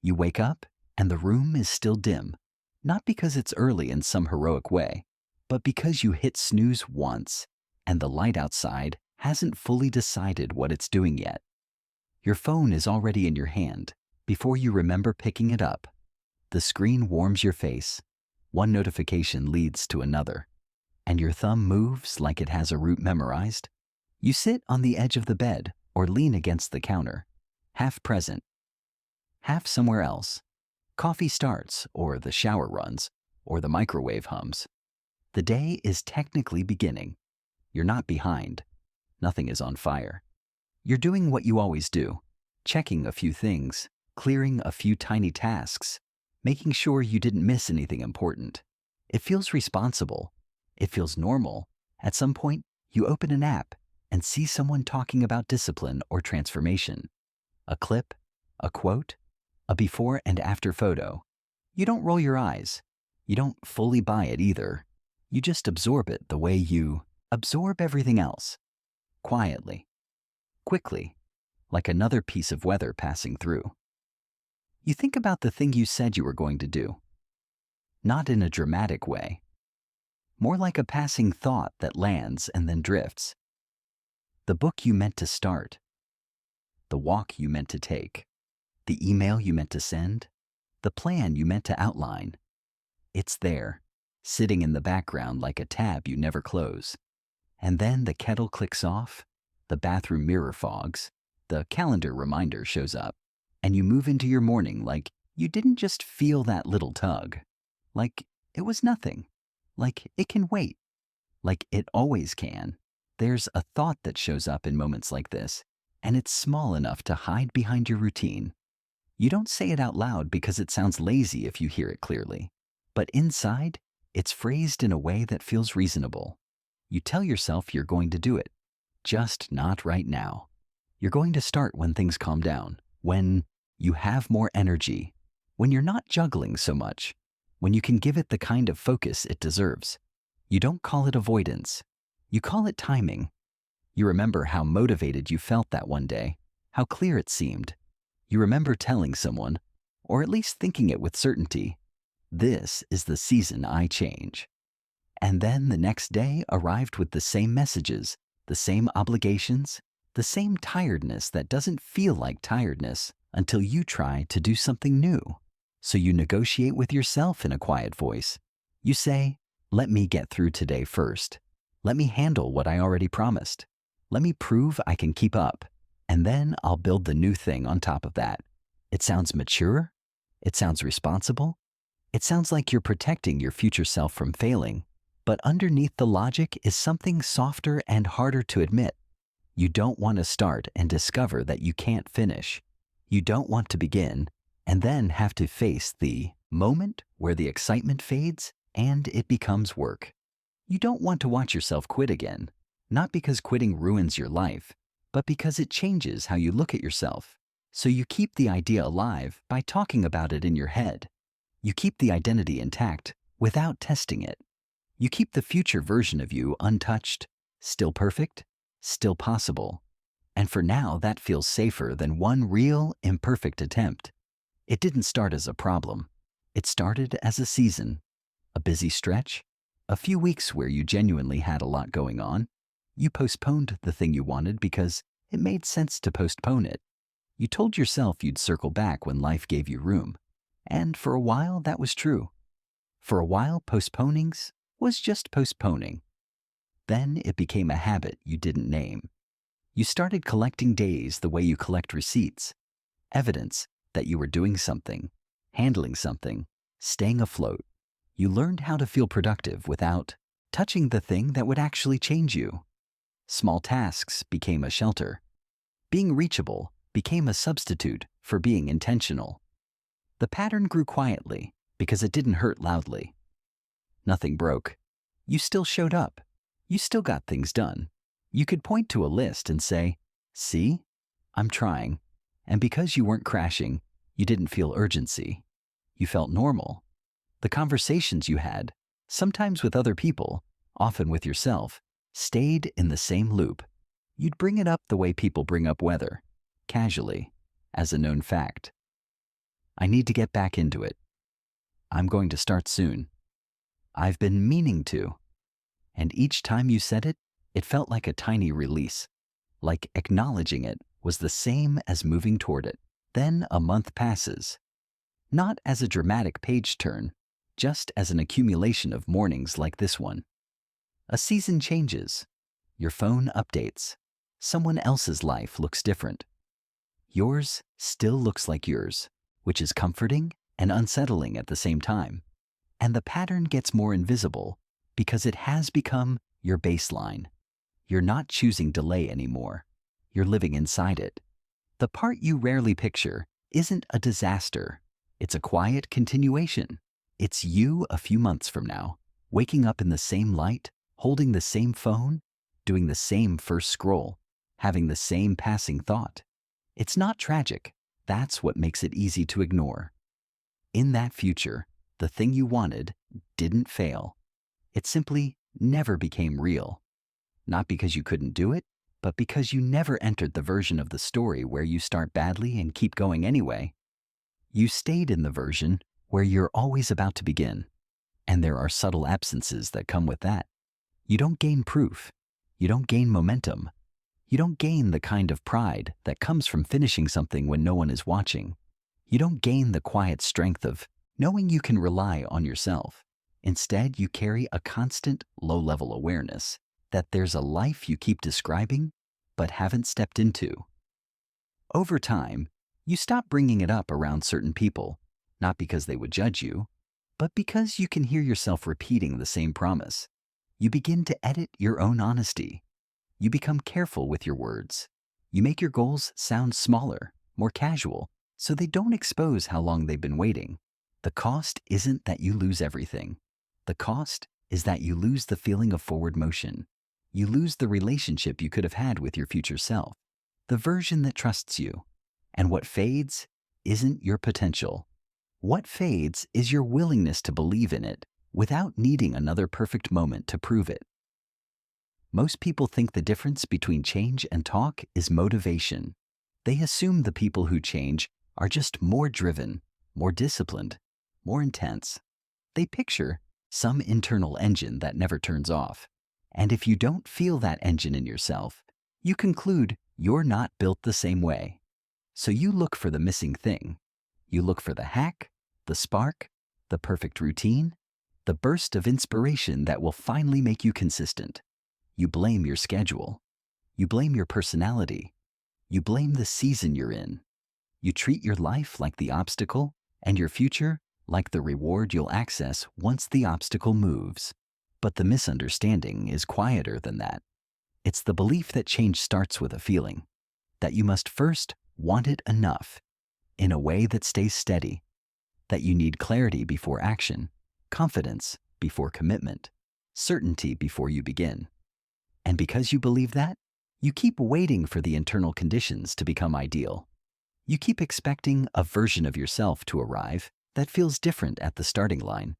You wake up, and the room is still dim, not because it's early in some heroic way, but because you hit snooze once, and the light outside hasn't fully decided what it's doing yet. Your phone is already in your hand before you remember picking it up. The screen warms your face. One notification leads to another, and your thumb moves like it has a route memorized. You sit on the edge of the bed or lean against the counter, half present, half somewhere else. Coffee starts, or the shower runs, or the microwave hums. The day is technically beginning. You're not behind. Nothing is on fire. You're doing what you always do, checking a few things, clearing a few tiny tasks, making sure you didn't miss anything important. It feels responsible. It feels normal. At some point, you open an app and see someone talking about discipline or transformation. A clip, a quote, a before and after photo. You don't roll your eyes. You don't fully buy it either. You just absorb it the way you absorb everything else. Quietly. Quickly. Like another piece of weather passing through. You think about the thing you said you were going to do. Not in a dramatic way. More like a passing thought that lands and then drifts. The book you meant to start. The walk you meant to take. The email you meant to send. The plan you meant to outline. It's there, sitting in the background like a tab you never close. And then the kettle clicks off, the bathroom mirror fogs, the calendar reminder shows up, and you move into your morning like you didn't just feel that little tug. Like it was nothing. Like it can wait. Like it always can. There's a thought that shows up in moments like this, and it's small enough to hide behind your routine. You don't say it out loud because it sounds lazy if you hear it clearly. But inside, it's phrased in a way that feels reasonable. You tell yourself you're going to do it, just not right now. You're going to start when things calm down, when you have more energy, when you're not juggling so much, when you can give it the kind of focus it deserves. You don't call it avoidance. You call it timing. You remember how motivated you felt that one day, how clear it seemed. You remember telling someone, or at least thinking it with certainty, "This is the season I change." And then the next day arrived with the same messages, the same obligations, the same tiredness that doesn't feel like tiredness until you try to do something new. So you negotiate with yourself in a quiet voice. You say, "Let me get through today first. Let me handle what I already promised. Let me prove I can keep up. And then I'll build the new thing on top of that." It sounds mature. It sounds responsible. It sounds like you're protecting your future self from failing. But underneath the logic is something softer and harder to admit. You don't want to start and discover that you can't finish. You don't want to begin and then have to face the moment where the excitement fades and it becomes work. You don't want to watch yourself quit again, not because quitting ruins your life, but because it changes how you look at yourself. So you keep the idea alive by talking about it in your head. You keep the identity intact without testing it. You keep the future version of you untouched, still perfect, still possible. And for now, that feels safer than one real, imperfect attempt. It didn't start as a problem. It started as a season, a busy stretch, a few weeks where you genuinely had a lot going on. You postponed the thing you wanted because it made sense to postpone it. You told yourself you'd circle back when life gave you room. And for a while, that was true. For a while, postponings was just postponing. Then it became a habit you didn't name. You started collecting days the way you collect receipts, evidence that you were doing something, handling something, staying afloat. You learned how to feel productive without touching the thing that would actually change you. Small tasks became a shelter. Being reachable became a substitute for being intentional. The pattern grew quietly because it didn't hurt loudly. Nothing broke. You still showed up. You still got things done. You could point to a list and say, "See, I'm trying." And because you weren't crashing, you didn't feel urgency. You felt normal. The conversations you had, sometimes with other people, often with yourself, stayed in the same loop. You'd bring it up the way people bring up weather, casually, as a known fact. I need to get back into it. I'm going to start soon. I've been meaning to. And each time you said it, it felt like a tiny release, like acknowledging it was the same as moving toward it. Then a month passes, not as a dramatic page turn, just as an accumulation of mornings like this one. A season changes. Your phone updates. Someone else's life looks different. Yours still looks like yours, which is comforting and unsettling at the same time. And the pattern gets more invisible because it has become your baseline. You're not choosing delay anymore. You're living inside it. The part you rarely picture isn't a disaster. It's a quiet continuation. It's you a few months from now, waking up in the same light, holding the same phone, doing the same first scroll, having the same passing thought. It's not tragic. That's what makes it easy to ignore. In that future, the thing you wanted didn't fail. It simply never became real. Not because you couldn't do it, but because you never entered the version of the story where you start badly and keep going anyway. You stayed in the version where you're always about to begin, and there are subtle absences that come with that. You don't gain proof. You don't gain momentum. You don't gain the kind of pride that comes from finishing something when no one is watching. You don't gain the quiet strength of knowing you can rely on yourself. Instead, you carry a constant, low-level awareness that there's a life you keep describing but haven't stepped into. Over time, you stop bringing it up around certain people, not because they would judge you, but because you can hear yourself repeating the same promise. You begin to edit your own honesty. You become careful with your words. You make your goals sound smaller, more casual, so they don't expose how long they've been waiting. The cost isn't that you lose everything. The cost is that you lose the feeling of forward motion. You lose the relationship you could have had with your future self, the version that trusts you. And what fades isn't your potential. What fades is your willingness to believe in it without needing another perfect moment to prove it. Most people think the difference between change and talk is motivation. They assume the people who change are just more driven, more disciplined, more intense. They picture some internal engine that never turns off. And if you don't feel that engine in yourself, you conclude you're not built the same way. So you look for the missing thing. You look for the hack, the spark, the perfect routine, the burst of inspiration that will finally make you consistent. You blame your schedule. You blame your personality. You blame the season you're in. You treat your life like the obstacle and your future like the reward you'll access once the obstacle moves. But the misunderstanding is quieter than that. It's the belief that change starts with a feeling, that you must first want it enough, in a way that stays steady, that you need clarity before action, confidence before commitment, certainty before you begin. And because you believe that, you keep waiting for the internal conditions to become ideal. You keep expecting a version of yourself to arrive that feels different at the starting line.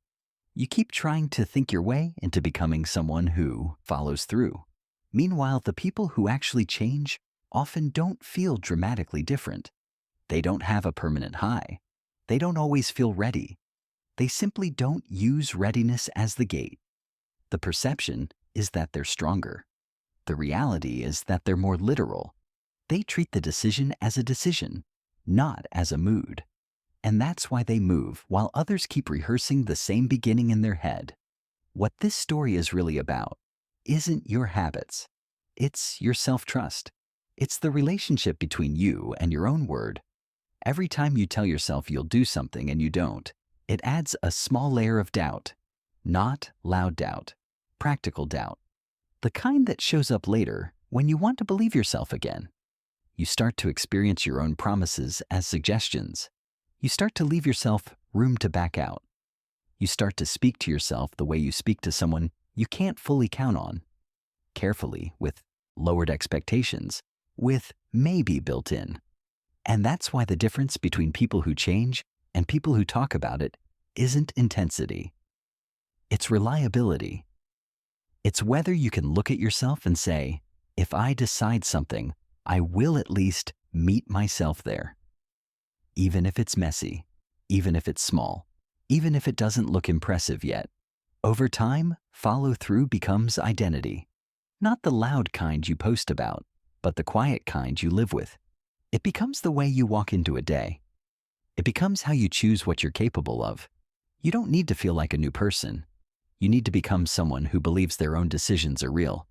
You keep trying to think your way into becoming someone who follows through. Meanwhile, the people who actually change often don't feel dramatically different. They don't have a permanent high. They don't always feel ready. They simply don't use readiness as the gate. The perception is that they're stronger. The reality is that they're more literal. They treat the decision as a decision, not as a mood. And that's why they move while others keep rehearsing the same beginning in their head. What this story is really about isn't your habits. It's your self-trust. It's the relationship between you and your own word. Every time you tell yourself you'll do something and you don't, it adds a small layer of doubt. Not loud doubt, practical doubt. The kind that shows up later when you want to believe yourself again. You start to experience your own promises as suggestions. You start to leave yourself room to back out. You start to speak to yourself the way you speak to someone you can't fully count on. Carefully, with lowered expectations, with maybe built in. And that's why the difference between people who change and people who talk about it isn't intensity. It's reliability. It's whether you can look at yourself and say, if I decide something, I will at least meet myself there. Even if it's messy, even if it's small, even if it doesn't look impressive yet. Over time, follow through becomes identity. Not the loud kind you post about, but the quiet kind you live with. It becomes the way you walk into a day. It becomes how you choose what you're capable of. You don't need to feel like a new person. You need to become someone who believes their own decisions are real.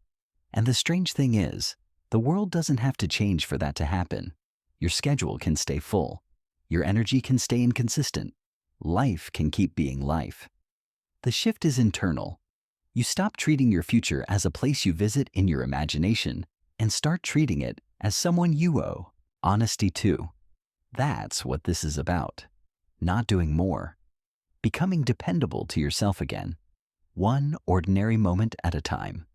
And the strange thing is, the world doesn't have to change for that to happen. Your schedule can stay full. Your energy can stay inconsistent. Life can keep being life. The shift is internal. You stop treating your future as a place you visit in your imagination and start treating it as someone you owe honesty to. That's what this is about. Not doing more. Becoming dependable to yourself again. One ordinary moment at a time.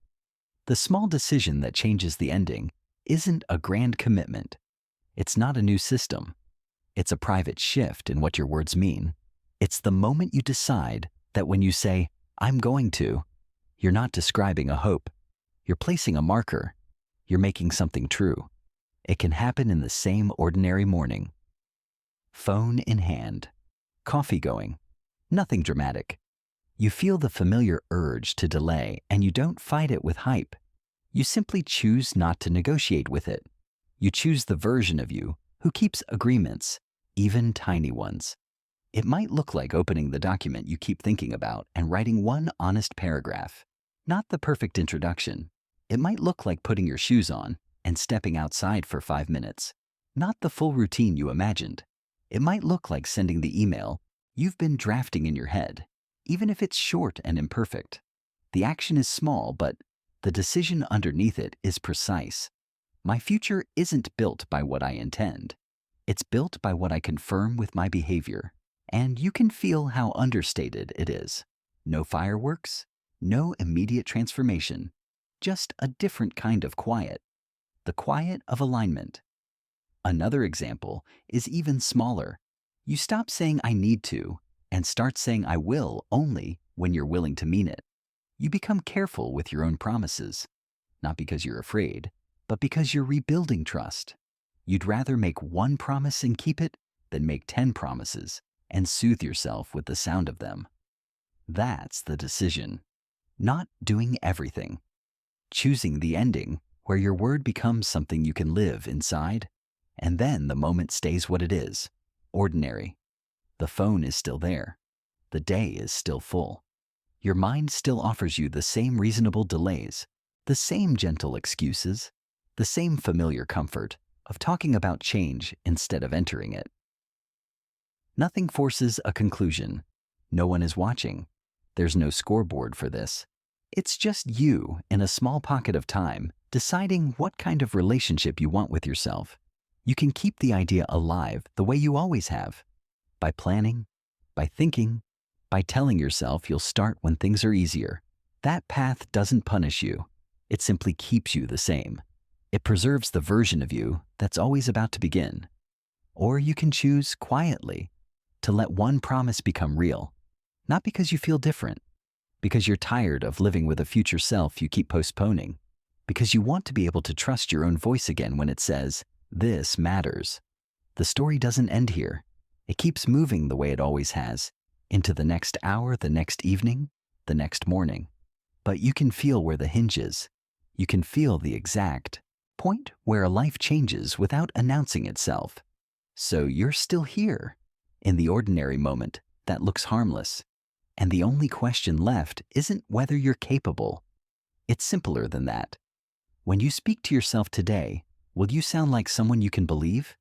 The small decision that changes the ending isn't a grand commitment. It's not a new system. It's a private shift in what your words mean. It's the moment you decide that when you say, "I'm going to," you're not describing a hope. You're placing a marker. You're making something true. It can happen in the same ordinary morning. Phone in hand. Coffee going. Nothing dramatic. You feel the familiar urge to delay and you don't fight it with hype. You simply choose not to negotiate with it. You choose the version of you who keeps agreements, even tiny ones. It might look like opening the document you keep thinking about and writing one honest paragraph. Not the perfect introduction. It might look like putting your shoes on and stepping outside for 5 minutes. Not the full routine you imagined. It might look like sending the email you've been drafting in your head, even if it's short and imperfect. The action is small, but the decision underneath it is precise. My future isn't built by what I intend. It's built by what I confirm with my behavior. And you can feel how understated it is. No fireworks, no immediate transformation, just a different kind of quiet. The quiet of alignment. Another example is even smaller. You stop saying "I need to" and start saying "I will" only when you're willing to mean it. You become careful with your own promises, not because you're afraid, but because you're rebuilding trust. You'd rather make one promise and keep it than make 10 promises and soothe yourself with the sound of them. That's the decision. Not doing everything. Choosing the ending where your word becomes something you can live inside, and then the moment stays what it is, ordinary. The phone is still there. The day is still full. Your mind still offers you the same reasonable delays, the same gentle excuses, the same familiar comfort of talking about change instead of entering it. Nothing forces a conclusion. No one is watching. There's no scoreboard for this. It's just you in a small pocket of time deciding what kind of relationship you want with yourself. You can keep the idea alive the way you always have. By planning, by thinking, by telling yourself you'll start when things are easier. That path doesn't punish you. It simply keeps you the same. It preserves the version of you that's always about to begin. Or you can choose quietly to let one promise become real, not because you feel different, because you're tired of living with a future self you keep postponing, because you want to be able to trust your own voice again when it says, "This matters." The story doesn't end here. It keeps moving the way it always has, into the next hour, the next evening, the next morning. But you can feel where the hinge is. You can feel the exact point where a life changes without announcing itself. So you're still here, in the ordinary moment that looks harmless. And the only question left isn't whether you're capable. It's simpler than that. When you speak to yourself today, will you sound like someone you can believe?